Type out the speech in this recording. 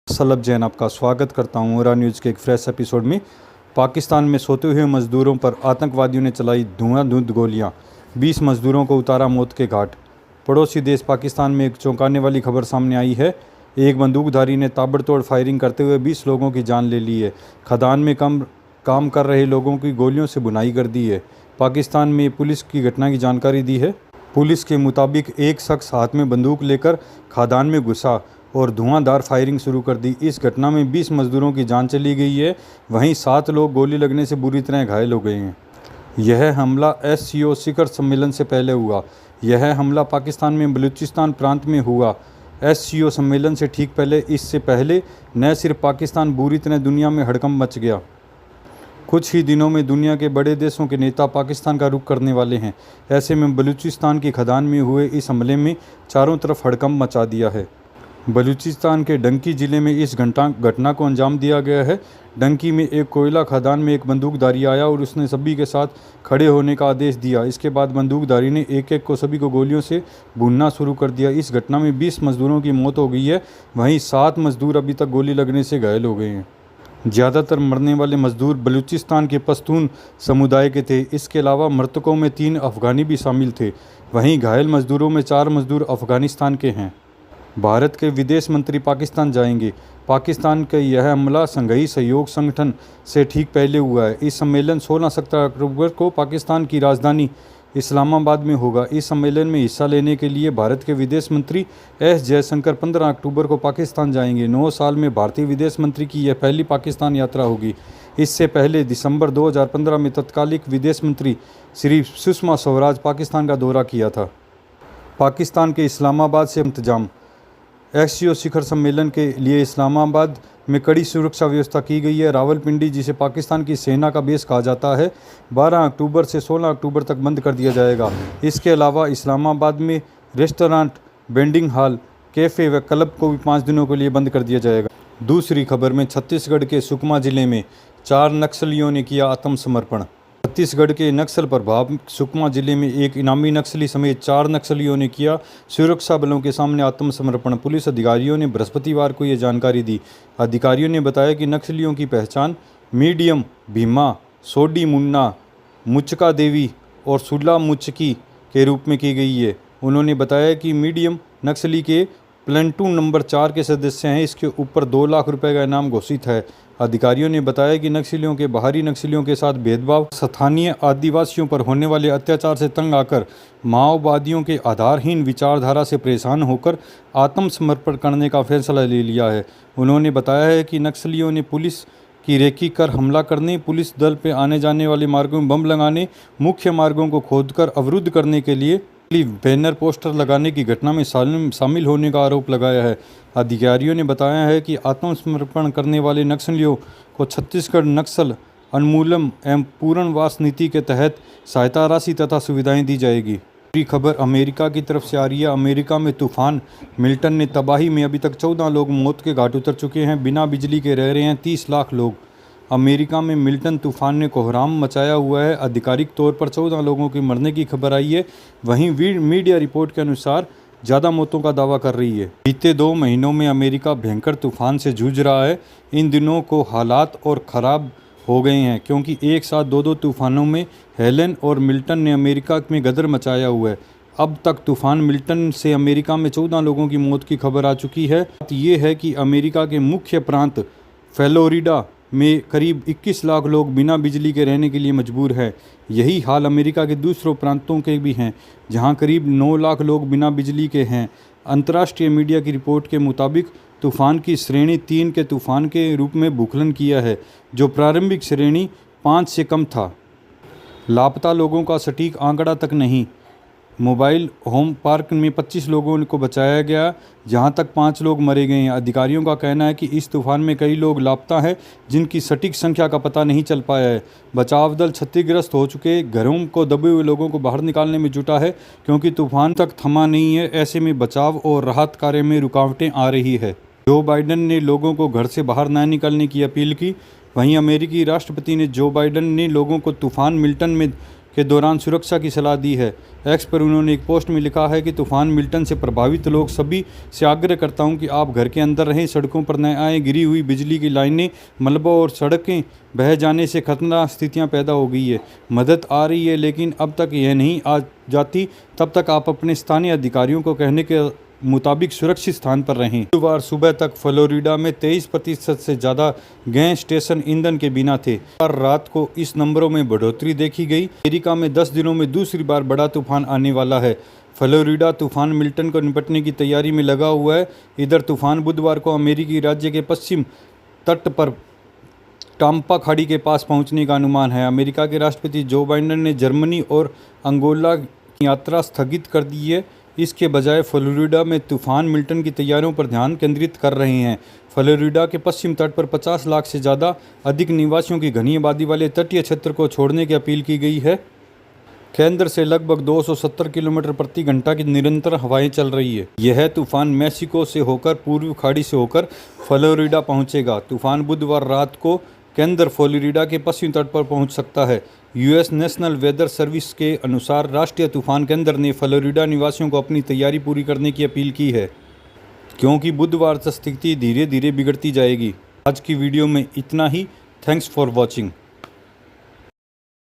Slub Jain आपका स्वागत करता हूँ उरा न्यूज़ के एक फ्रेश एपिसोड में। पाकिस्तान में सोते हुए मज़दूरों पर आतंकवादियों ने चलाई धुआंधुंध गोलियां, 20 मज़दूरों को उतारा मौत के घाट। पड़ोसी देश पाकिस्तान में एक चौंकाने वाली खबर सामने आई है। एक बंदूकधारी ने ताबड़तोड़ फायरिंग करते हुए 20 लोगों की जान ले ली है। खदान में काम कर रहे लोगों की गोलियों से भुनाई कर दी है। पाकिस्तान में पुलिस की घटना की जानकारी दी है। पुलिस के मुताबिक एक शख्स हाथ में बंदूक लेकर खदान में घुसा और धुआंधार फायरिंग शुरू कर दी। इस घटना में 20 मजदूरों की जान चली गई है। वहीं 7 लोग गोली लगने से बुरी तरह घायल हो गए हैं। यह हमला SCO शिखर सम्मेलन से पहले हुआ। यह हमला पाकिस्तान में बलूचिस्तान प्रांत में हुआ। SCO सम्मेलन से ठीक पहले इससे पहले न सिर्फ पाकिस्तान बुरी तरह दुनिया में हड़कंप मच गया। कुछ ही दिनों में दुनिया के बड़े देशों के नेता पाकिस्तान का रुख करने वाले हैं। ऐसे में बलूचिस्तान की खदान में हुए इस हमले में चारों तरफ हड़कंप मचा दिया है। बलूचिस्तान के डंकी ज़िले में इस घटना को अंजाम दिया गया है। डंकी में एक कोयला खदान में एक बंदूकधारी आया और उसने सभी के साथ खड़े होने का आदेश दिया। इसके बाद बंदूकधारी ने एक को सभी को गोलियों से भूनना शुरू कर दिया। इस घटना में 20 मजदूरों की मौत हो गई है। वहीं 7 मजदूर अभी तक गोली लगने से घायल हो गए हैं। ज़्यादातर मरने वाले मजदूर बलूचिस्तान के पश्तून समुदाय के थे। इसके अलावा मृतकों में 3 अफ़गानी भी शामिल थे। वहीं घायल मजदूरों में 4 मजदूर अफ़गानिस्तान के हैं। भारत के विदेश मंत्री पाकिस्तान जाएंगे। पाकिस्तान का यह हमला शंघाई सहयोग संगठन से ठीक पहले हुआ है। इस सम्मेलन 16-17 अक्टूबर को पाकिस्तान की राजधानी इस्लामाबाद में होगा। इस सम्मेलन में हिस्सा लेने के लिए भारत के विदेश मंत्री S जयशंकर 15 अक्टूबर को पाकिस्तान जाएंगे। 9 साल में भारतीय विदेश मंत्री की यह पहली पाकिस्तान यात्रा होगी। इससे पहले दिसंबर 2015 में तत्कालिक विदेश मंत्री श्री सुषमा स्वराज पाकिस्तान का दौरा किया था। पाकिस्तान के इस्लामाबाद से इंतजाम। SCO शिखर सम्मेलन के लिए इस्लामाबाद में कड़ी सुरक्षा व्यवस्था की गई है। रावलपिंडी, जिसे पाकिस्तान की सेना का बेस कहा जाता है, 12 अक्टूबर से 16 अक्टूबर तक बंद कर दिया जाएगा। इसके अलावा इस्लामाबाद में रेस्टोरेंट, वेंडिंग हॉल, कैफ़े व क्लब को भी 5 दिनों के लिए बंद कर दिया जाएगा। दूसरी खबर में छत्तीसगढ़ के सुकमा जिले में 4 नक्सलियों ने किया आत्मसमर्पण। छत्तीसगढ़ के नक्सल प्रभावित सुकमा जिले में एक इनामी नक्सली समेत 4 नक्सलियों ने किया सुरक्षा बलों के सामने आत्मसमर्पण। पुलिस अधिकारियों ने बृहस्पतिवार को यह जानकारी दी। अधिकारियों ने बताया कि नक्सलियों की पहचान मीडियम भीमा, सोडी मुन्ना, मुचका देवी और सुला मुचकी के रूप में की गई है। उन्होंने बताया कि मीडियम नक्सली के प्लाटून नंबर 4 के सदस्य हैं। इसके ऊपर 2 लाख रुपए का इनाम घोषित है। अधिकारियों ने बताया कि नक्सलियों के बाहरी नक्सलियों के साथ भेदभाव, स्थानीय आदिवासियों पर होने वाले अत्याचार से तंग आकर माओवादियों के आधारहीन विचारधारा से परेशान होकर आत्मसमर्पण करने का फैसला ले लिया है। उन्होंने बताया है कि नक्सलियों ने पुलिस की रेकी कर हमला करने, पुलिस दल पर आने जाने वाले मार्गों में बम लगाने, मुख्य मार्गों को खोदकर अवरुद्ध करने के लिए बैनर पोस्टर लगाने की घटना में शामिल होने का आरोप लगाया है। अधिकारियों ने बताया है कि आत्मसमर्पण करने वाले नक्सलियों को छत्तीसगढ़ नक्सल उन्मूलन एवं पुनर्वास नीति के तहत सहायता राशि तथा सुविधाएं दी जाएगी। दूसरी खबर अमेरिका की तरफ से आ रही है। अमेरिका में तूफान मिल्टन ने तबाही में अभी तक 14 लोग मौत के घाट उतर चुके हैं। बिना बिजली के रह रहे हैं 30 लाख लोग। अमेरिका में मिल्टन तूफान ने कोहराम मचाया हुआ है। आधिकारिक तौर पर 14 लोगों की मरने की खबर आई है। वहीं मीडिया रिपोर्ट के अनुसार ज़्यादा मौतों का दावा कर रही है। बीते 2 महीनों में अमेरिका भयंकर तूफान से जूझ रहा है। इन दिनों को हालात और ख़राब हो गए हैं क्योंकि एक साथ 2 तूफानों में हेलन और मिल्टन ने अमेरिका में गदर मचाया हुआ है। अब तक तूफान मिल्टन से अमेरिका में 14 लोगों की मौत की खबर आ चुकी है। बात ये है कि अमेरिका के मुख्य प्रांत फ्लोरिडा में करीब 21 लाख लोग बिना बिजली के रहने के लिए मजबूर हैं। यही हाल अमेरिका के दूसरों प्रांतों के भी हैं, जहां करीब 9 लाख लोग बिना बिजली के हैं। अंतर्राष्ट्रीय मीडिया की रिपोर्ट के मुताबिक तूफान की श्रेणी 3 के तूफान के रूप में भूस्खलन किया है, जो प्रारंभिक श्रेणी 5 से कम था। लापता लोगों का सटीक आंकड़ा तक नहीं। मोबाइल होम पार्क में 25 लोगों को बचाया गया, जहां तक 5 लोग मरे गए हैं। अधिकारियों का कहना है कि इस तूफान में कई लोग लापता हैं, जिनकी सटीक संख्या का पता नहीं चल पाया है। बचाव दल क्षतिग्रस्त हो चुके घरों को दबे हुए लोगों को बाहर निकालने में जुटा है, क्योंकि तूफान तक थमा नहीं है। ऐसे में बचाव और राहत कार्य में रुकावटें आ रही है। जो बाइडेन ने लोगों को घर से बाहर न निकलने की अपील की। वहीं अमेरिकी राष्ट्रपति जो बाइडेन ने लोगों को तूफान मिल्टन में के दौरान सुरक्षा की सलाह दी है। एक्स पर उन्होंने एक पोस्ट में लिखा है कि तूफान मिल्टन से प्रभावित लोग सभी से आग्रह करता हूं कि आप घर के अंदर रहें, सड़कों पर न आएँ। गिरी हुई बिजली की लाइनें, मलबा और सड़कें बह जाने से खतरनाक स्थितियां पैदा हो गई है। मदद आ रही है, लेकिन अब तक यह नहीं आ जाती। तब तक आप अपने स्थानीय अधिकारियों को कहने के मुताबिक सुरक्षित स्थान पर रहें। बुधवार सुबह तक फ्लोरिडा में 23% से ज़्यादा गैस स्टेशन ईंधन के बिना थे। रात को इस नंबरों में बढ़ोतरी देखी गई। अमेरिका में 10 दिनों में दूसरी बार बड़ा तूफान आने वाला है। फ्लोरिडा तूफान मिल्टन को निपटने की तैयारी में लगा हुआ है। इधर तूफान बुधवार को अमेरिकी राज्य के पश्चिम तट पर टाम्पा खाड़ी के पास पहुंचने का अनुमान है। अमेरिका के राष्ट्रपति जो बाइडेन ने जर्मनी और अंगोला की यात्रा स्थगित कर दी है। इसके बजाय फ्लोरिडा में तूफान मिल्टन की तैयारियों पर ध्यान केंद्रित कर रहे हैं। फ्लोरिडा के पश्चिम तट पर 50 लाख से ज़्यादा अधिक निवासियों की घनी आबादी वाले तटीय क्षेत्र को छोड़ने की अपील की गई है। केंद्र से लगभग 270 किलोमीटर प्रति घंटा की निरंतर हवाएं चल रही है। यह तूफान मैक्सिको से होकर पूर्वी खाड़ी से होकर फ्लोरिडा पहुंचेगा। तूफान बुधवार रात को केंद्र फ्लोरिडा के पश्चिमी तट पर पहुंच सकता है। यूएस नेशनल वेदर सर्विस के अनुसार राष्ट्रीय तूफान केंद्र ने फ्लोरिडा निवासियों को अपनी तैयारी पूरी करने की अपील की है, क्योंकि बुधवार तक स्थिति धीरे धीरे बिगड़ती जाएगी। आज की वीडियो में इतना ही। Thanks for watching.